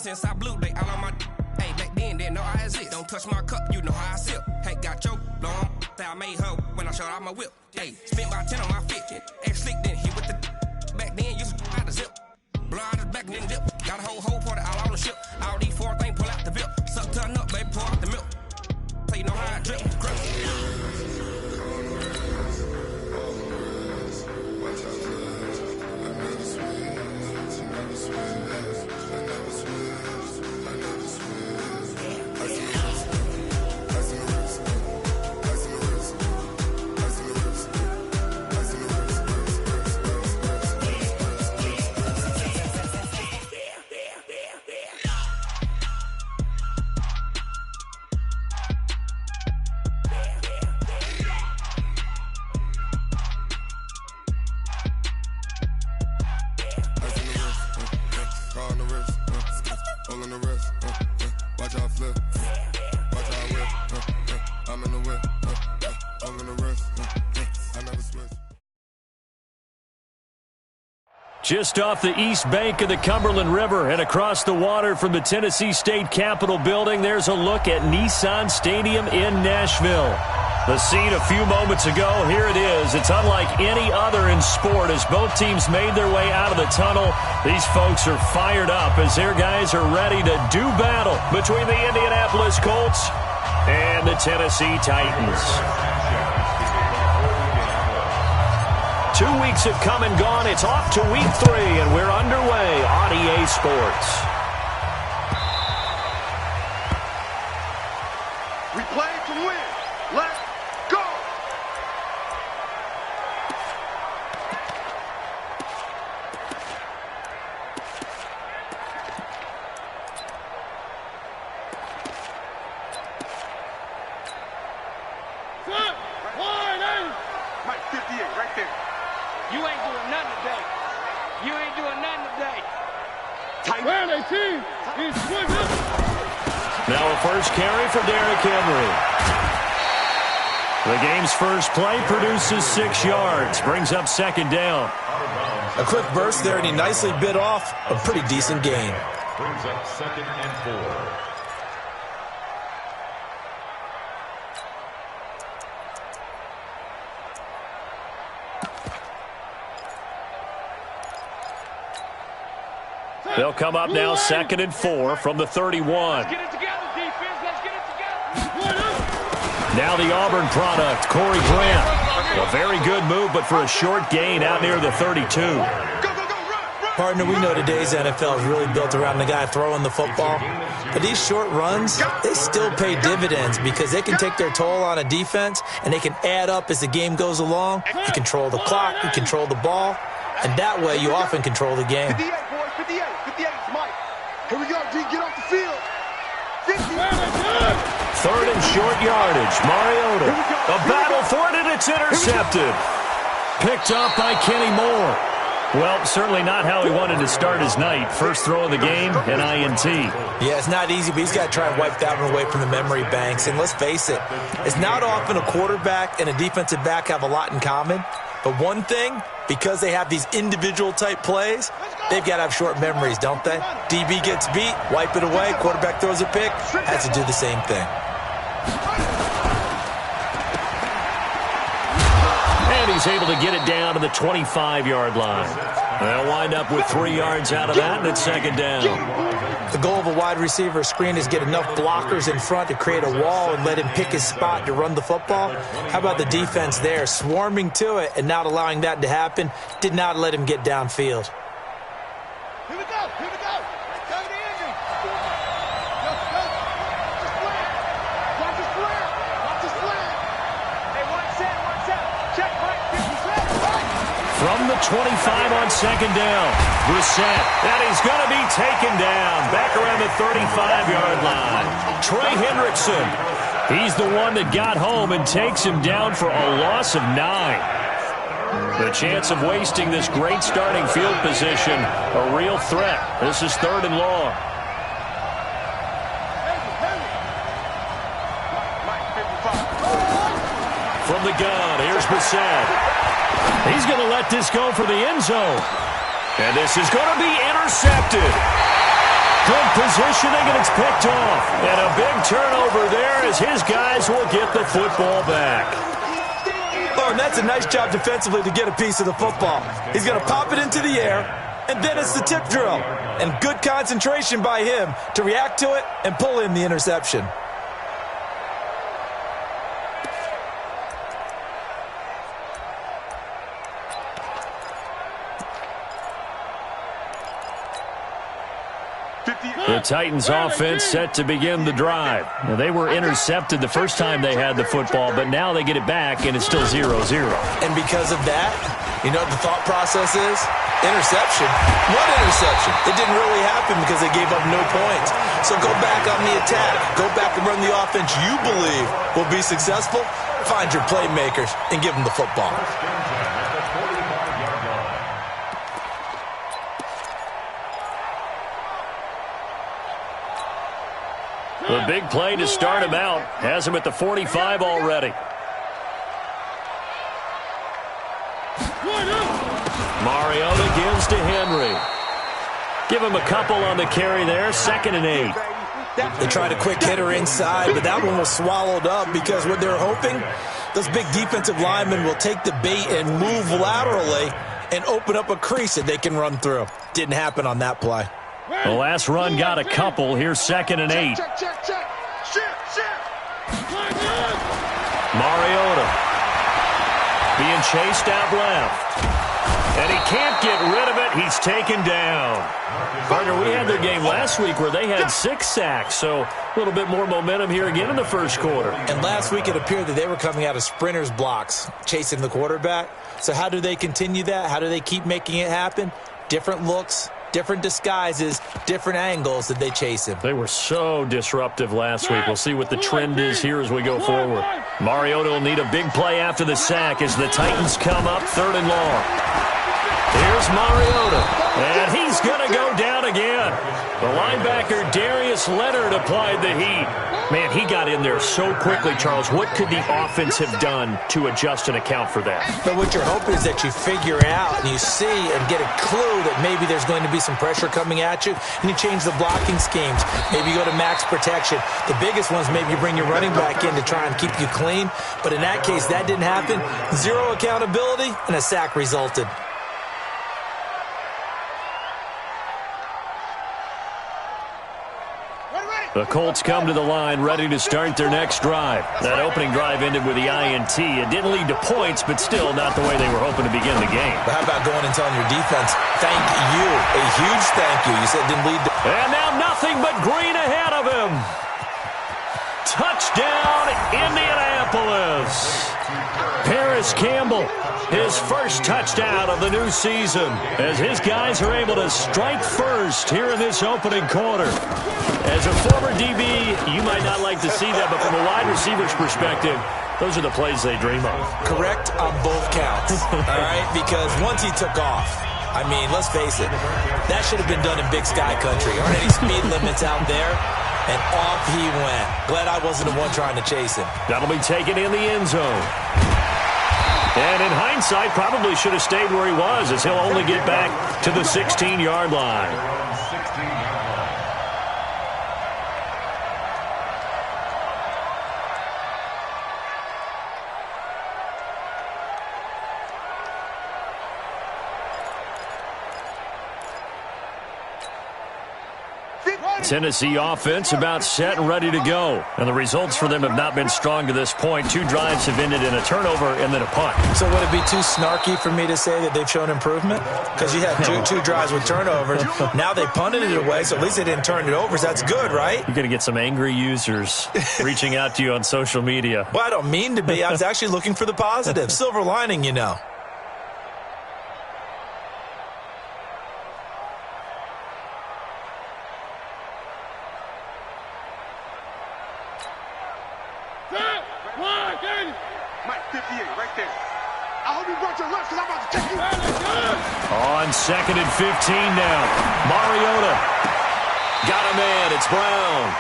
since I blew, they all on my hey, back then, didn't know I exist. Don't touch my cup, you know how I sip. Hey, got your long, that I made her when I showed out my whip. Hey, spent about 10 on my fit. Ex slick, then hit with the back then, used to out the zip. Blow out his back and then dip. Got a whole party all on the ship. All these 4 things pull out the VIP. Suck turn up, baby, pour out the milk. So you know how I drip. Just off the east bank of the Cumberland River and across the water from the Tennessee State Capitol building, there's a look at Nissan Stadium in Nashville. The scene a few moments ago, here it is. It's unlike any other in sport as both teams made their way out of the tunnel. These folks are fired up as their guys are ready to do battle between the Indianapolis Colts and the Tennessee Titans. 2 weeks have come and gone. It's off to week 3, and we're underway on EA Sports. We play to win. Let's go! Mike 58, right there. You ain't doing nothing today. You ain't doing nothing today. Tight. Now a first carry for Derrick Henry. The game's first play produces 6 yards, brings up second down. A quick burst there, and he nicely bit off a pretty decent gain. Brings up 2nd and 4. They'll come up now 2nd and 4 from the 31. Let's get it together, defense. Let's get it together. Now the Auburn product, Corey Grant. A very good move, but for a short gain out near the 32. Partner, we know today's NFL is really built around the guy throwing the football. But these short runs, they still pay dividends because they can take their toll on a defense, and they can add up as the game goes along. You control the clock, you control the ball, and that way you often control the game. 58, boys, 58. 58, Mike. Here we go, D. Get off the field. 50. 3rd and short yardage. Mariota. A battle for it, and it's intercepted. Picked up by Kenny Moore. Well, certainly not how he wanted to start his night. First throw of the game, an INT. Yeah, it's not easy, but he's got to try and wipe that one away from the memory banks. And let's face it, it's not often a quarterback and a defensive back have a lot in common. But one thing, because they have these individual type plays, they've got to have short memories, don't they? DB gets beat, wipe it away, quarterback throws a pick, has to do the same thing. And he's able to get it down to the 25-yard line. They'll wind up with 3 yards out of that, and it's second down. The goal of a wide receiver screen is get enough blockers in front to create a wall and let him pick his spot to run the football. How about the defense there, swarming to it and not allowing that to happen? Did not let him get downfield. Here we go. Here we go. Go to the engine. Go. Watch the square. Watch the square. Hey, one set. Check right. 50 set. From the 25 on second down, Brissett, and he's going to be taken down back around the 35-yard line. Trey Hendrickson, he's the one that got home and takes him down for a loss of 9. The chance of wasting this great starting field position, a real threat. This is 3rd and long. From the gun, here's Brissett. He's going to let this go for the end zone. And this is going to be intercepted. Good positioning, and it's picked off. And a big turnover there as his guys will get the football back. Oh, and that's a nice job defensively to get a piece of the football. He's going to pop it into the air, and then it's the tip drill. And good concentration by him to react to it and pull in the interception. The Titans offense set to begin the drive. Now, they were intercepted the first time they had the football, but now they get it back, and it's still 0-0. And because of that, you know what the thought process is? Interception. What interception? It didn't really happen because they gave up no points. So go back on the attack. Go back and run the offense you believe will be successful. Find your playmakers and give them the football. The big play to start him out. Has him at the 45 already. Mariota gives to Henry. Give him a couple on the carry there. 2nd and 8. They tried a quick hitter inside, but that one was swallowed up because what they're hoping, those big defensive linemen will take the bait and move laterally and open up a crease that they can run through. Didn't happen on that play. The last run got a couple. Here's 2nd and 8. Mariota being chased out left. And he can't get rid of it. He's taken down. Partner, we had their game last week where they had 6 sacks, so a little bit more momentum here again in the first quarter. And last week it appeared that they were coming out of sprinters blocks, chasing the quarterback. So how do they continue that? How do they keep making it happen? Different looks, different disguises, different angles that they chase him. They were so disruptive last week. We'll see what the trend is here as we go forward. Mariota will need a big play after the sack as the Titans come up 3rd and long. Here's Mariota, and he's going to go down again. The linebacker, Darius Leonard, applied the heat. Man, he got in there so quickly, Charles. What could the offense have done to adjust and account for that? But what you're hoping is that you figure out and you see and get a clue that maybe there's going to be some pressure coming at you, and you change the blocking schemes. Maybe you go to max protection. The biggest ones, maybe you bring your running back in to try and keep you clean. But in that case, that didn't happen. 0 accountability, and a sack resulted. The Colts come to the line ready to start their next drive. That opening drive ended with the INT. It didn't lead to points, but still not the way they were hoping to begin the game. But how about going and telling your defense, thank you, a huge thank you. You said it didn't lead to... And now nothing but green ahead of him. Touchdown, Indianapolis. Paris Campbell, his first touchdown of the new season, as his guys are able to strike first here in this opening quarter. As a former DB, you might not like to see that, but from a wide receiver's perspective, those are the plays they dream of. Correct on both counts, all right? Because once he took off, I mean, let's face it, that should have been done in Big Sky Country. Aren't any speed limits out there? And off he went. Glad I wasn't the one trying to chase him. That'll be taken in the end zone. And in hindsight, probably should have stayed where he was, as he'll only get back to the 16-yard line. Tennessee offense about set and ready to go. And the results for them have not been strong to this point. 2 drives have ended in a turnover and then a punt. So would it be too snarky for me to say that they've shown improvement? Because you had two drives with turnovers. Now they punted it away, so at least they didn't turn it over. So that's good, right? You're going to get some angry users reaching out to you on social media. Well, I don't mean to be. I was actually looking for the positive. Silver lining, you know. On 2nd and 15 now. Mariota got a man. It's Brown.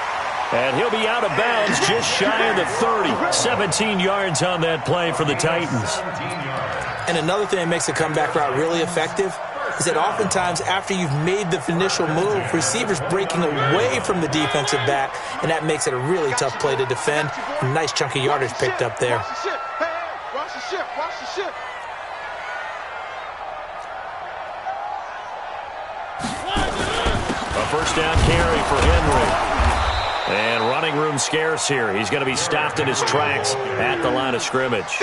And he'll be out of bounds just shy of the 30. 17 yards on that play for the Titans. And another thing that makes a comeback route really effective, is that oftentimes after you've made the initial move, receivers breaking away from the defensive back, and that makes it a really tough play to defend. A nice chunk of yardage picked up there. Watch the ship. Hey, watch the ship. Watch the ship. A first down carry for Henry. And running room scarce here. He's going to be stopped in his tracks at the line of scrimmage.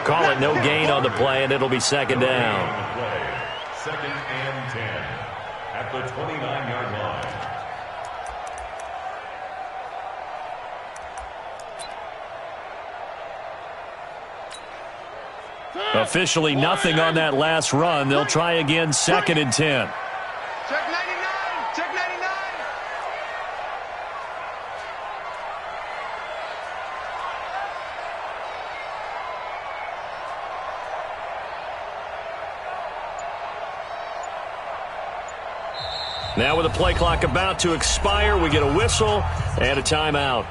Call it no gain on the play, and it'll be second down. Second and 10 at the 29-yard line. Officially nothing on that last run. They'll try again, second and 10. Check 99. Check 99. Now with the play clock about to expire, we get a whistle and a timeout.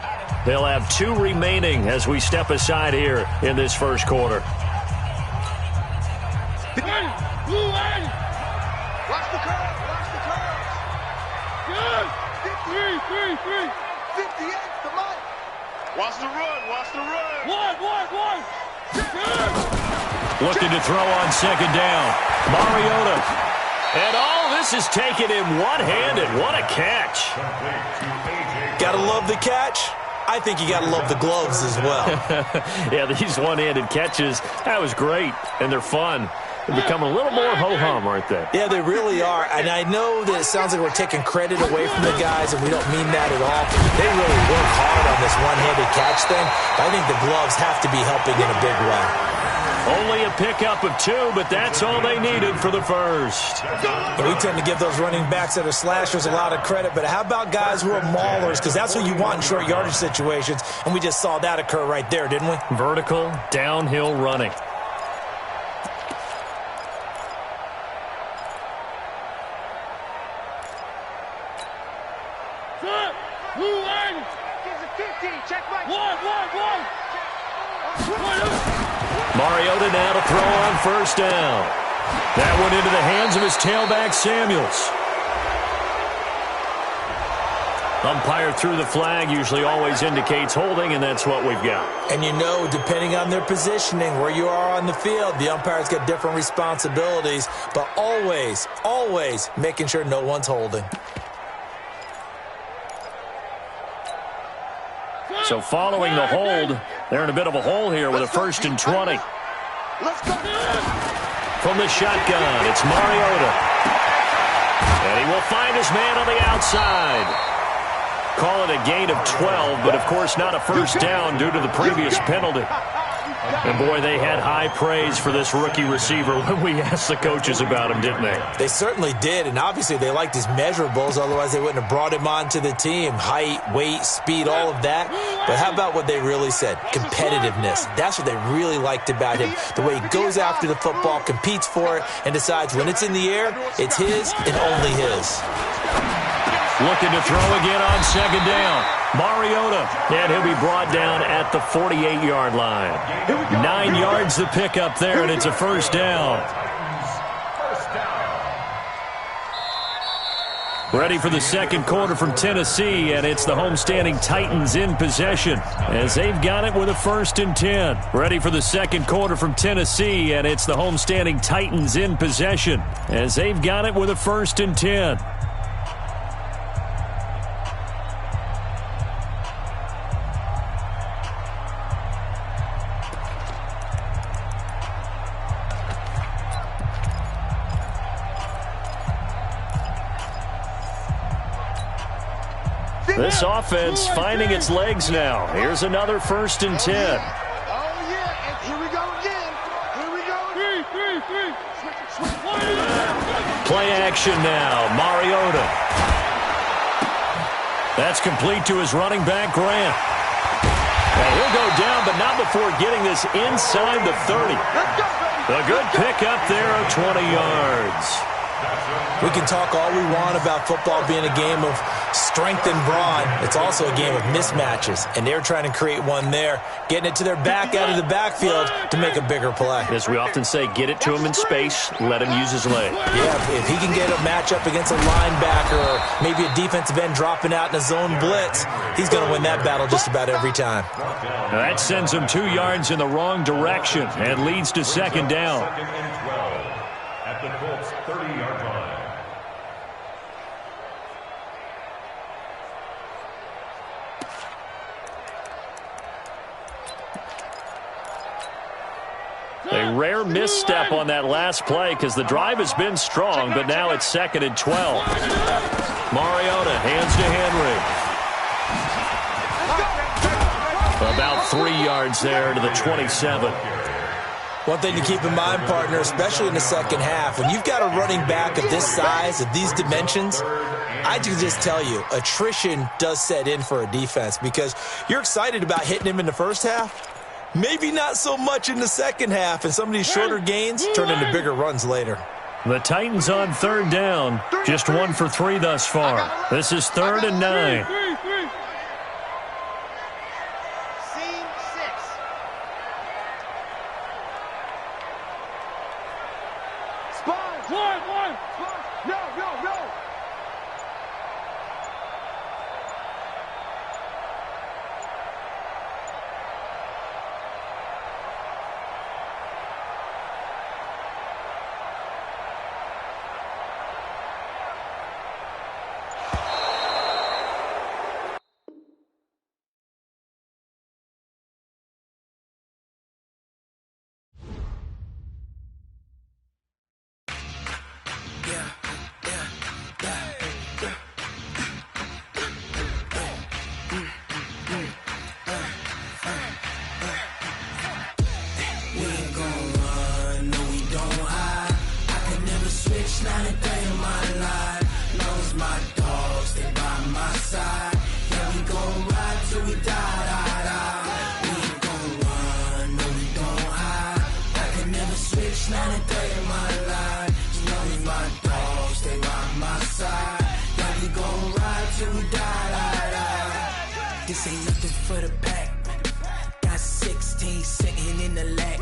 They'll have 2 remaining as we step aside here in this first quarter. Blue line. Watch the curve. Watch the curve. Good. 3. 58. Come on. Watch the run. Watch the run. One. Good. Looking to throw on second down. Mariota. And all this is taken in one-handed. What a catch. Gotta love the catch. I think you gotta love the gloves as well. Yeah, these one-handed catches, that was great, and they're fun. They're becoming a little more ho-hum, aren't they? Yeah, they really are. And I know that it sounds like we're taking credit away from the guys, and we don't mean that at all. They really work hard on this one-handed catch thing. But I think the gloves have to be helping in a big way. Only a pickup of 2, but that's all they needed for the first. And we tend to give those running backs that are slashers a lot of credit, but how about guys who are maulers? Because that's what you want in short yardage situations, and we just saw that occur right there, didn't we? Vertical, downhill running. Blue line. Gives it 15. Check right. One. Mariota now to throw on first down. That went into the hands of his tailback, Samuels. Umpire threw the flag, usually always indicates holding, and that's what we've got. And you know, depending on their positioning, where you are on the field, the umpire's got different responsibilities, but always making sure no one's holding. So following the hold, they're in a bit of a hole here with a first and 20. Let's go. From the shotgun, it's Mariota. And he will find his man on the outside. Call it a gain of 12, but of course not a first down due to the previous penalty. And boy, they had high praise for this rookie receiver when we asked the coaches about him, didn't they? They certainly did, and obviously they liked his measurables, otherwise they wouldn't have brought him onto the team. Height, weight, speed, all of that. But how about what they really said? Competitiveness. That's what they really liked about him. The way he goes after the football, competes for it, and decides when it's in the air, it's his and only his. Looking to throw again on second down. Mariota, and he'll be brought down at the 48-yard line. 9 yards to pick up there, and it's a first down. Ready for the second quarter from Tennessee, and it's the homestanding Titans in possession as they've got it with a first and 10. Ready for the second quarter from Tennessee, and it's the homestanding Titans in possession as they've got it with a first and 10. This offense finding its legs now. Here's another first and 10. Oh, yeah. And here we go again. Here we go. Three. Play action now. Mariota. That's complete to his running back, Grant. And he'll go down, but not before getting this inside the 30. A good pickup there of 20 yards. We can talk all we want about football being a game of strength and brawn. It's also a game of mismatches, and they're trying to create one there, getting it to their back out of the backfield to make a bigger play. As we often say, get it to him in space, let him use his leg. Yeah, if he can get a matchup against a linebacker or maybe a defensive end dropping out in a zone blitz, he's going to win that battle just about every time. Now that sends him 2 yards in the wrong direction and leads to second down. Second and 12 at the Colts' 30-yard line. A rare misstep on that last play because the drive has been strong, but now it's second and 12. Mariota hands to Henry. About 3 yards there to the 27. One thing to keep in mind, partner, especially in the second half, when you've got a running back of this size, of these dimensions, I can just tell you, attrition does set in for a defense because you're excited about hitting him in the first half. Maybe not so much in the second half, and some of these shorter gains turn into bigger runs later. The Titans on third down, just 1 for 3 thus far. This is 3rd and 9. Scene 6. Spot. One. No. This ain't nothing for the pack. Got 16 sitting in the lap.